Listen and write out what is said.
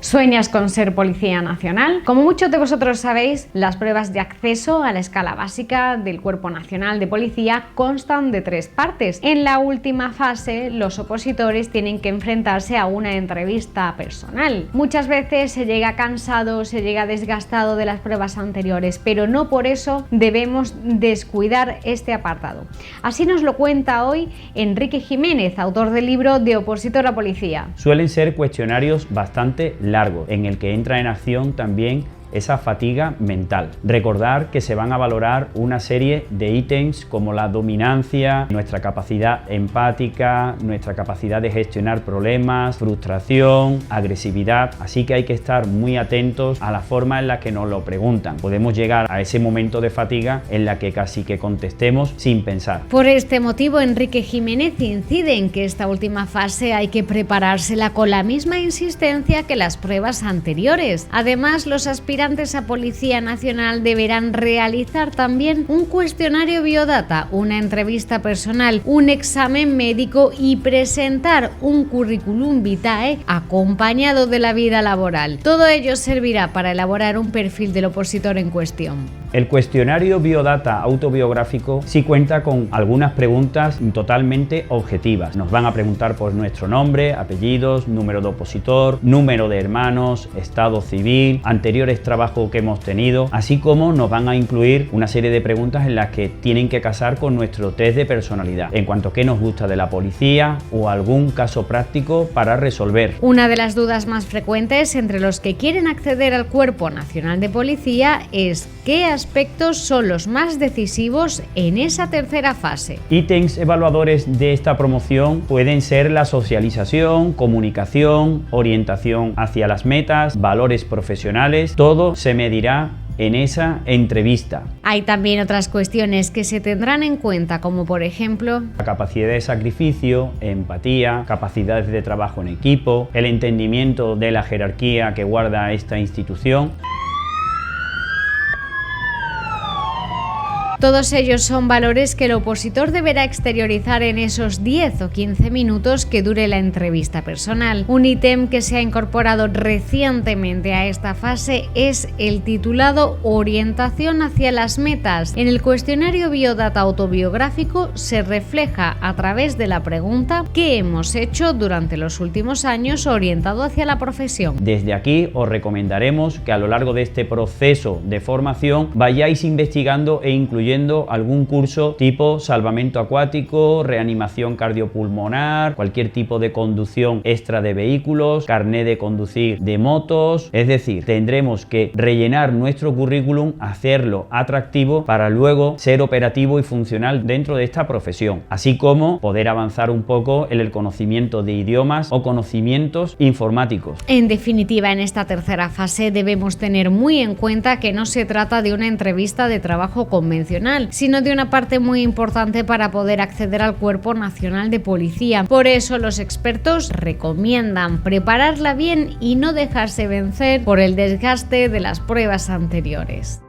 ¿Sueñas con ser Policía Nacional? Como muchos de vosotros sabéis, las pruebas de acceso a la escala básica del Cuerpo Nacional de Policía constan de 3 partes. En la última fase, los opositores tienen que enfrentarse a una entrevista personal. Muchas veces se llega cansado, se llega desgastado de las pruebas anteriores, pero no por eso debemos descuidar este apartado. Así nos lo cuenta hoy Enrique Jiménez, autor del libro De opositor a policía. Suelen ser cuestionarios bastante largo, en el que entra en acción también esa fatiga mental. Recordar que se van a valorar una serie de ítems como la dominancia, nuestra capacidad empática, nuestra capacidad de gestionar problemas, frustración, agresividad, así que hay que estar muy atentos a la forma en la que nos lo preguntan. Podemos llegar a ese momento de fatiga en la que casi que contestemos sin pensar. Por este motivo, Enrique Jiménez incide en que esta última fase hay que preparársela con la misma insistencia que las pruebas anteriores. Además, los aspirantes a Policía Nacional deberán realizar también un cuestionario biodata, una entrevista personal, un examen médico y presentar un currículum vitae acompañado de la vida laboral. Todo ello servirá para elaborar un perfil del opositor en cuestión. El cuestionario biodata autobiográfico sí cuenta con algunas preguntas totalmente objetivas. Nos van a preguntar por nuestro nombre, apellidos, número de opositor, número de hermanos, estado civil, anteriores trabajos que hemos tenido, así como nos van a incluir una serie de preguntas en las que tienen que casar con nuestro test de personalidad, en cuanto a qué nos gusta de la policía o algún caso práctico para resolver. Una de las dudas más frecuentes entre los que quieren acceder al Cuerpo Nacional de Policía es ¿qué aspectos son los más decisivos en esa tercera fase? Ítems evaluadores de esta promoción pueden ser la socialización, comunicación, orientación hacia las metas, valores profesionales. Todo se medirá en esa entrevista. Hay también otras cuestiones que se tendrán en cuenta, como por ejemplo la capacidad de sacrificio, empatía, capacidades de trabajo en equipo, el entendimiento de la jerarquía que guarda esta institución. Todos ellos son valores que el opositor deberá exteriorizar en esos 10 o 15 minutos que dure la entrevista personal. Un ítem que se ha incorporado recientemente a esta fase es el titulado Orientación hacia las metas. En el cuestionario biodata autobiográfico se refleja a través de la pregunta ¿qué hemos hecho durante los últimos años orientado hacia la profesión? Desde aquí os recomendaremos que a lo largo de este proceso de formación vayáis investigando e incluyendo algún curso tipo salvamento acuático, reanimación cardiopulmonar, cualquier tipo de conducción extra de vehículos, carné de conducir de motos. Es decir, tendremos que rellenar nuestro currículum, hacerlo atractivo para luego ser operativo y funcional dentro de esta profesión, así como poder avanzar un poco en el conocimiento de idiomas o conocimientos informáticos. En definitiva, en esta tercera fase debemos tener muy en cuenta que no se trata de una entrevista de trabajo convencional, sino de una parte muy importante para poder acceder al Cuerpo Nacional de Policía. Por eso los expertos recomiendan prepararla bien y no dejarse vencer por el desgaste de las pruebas anteriores.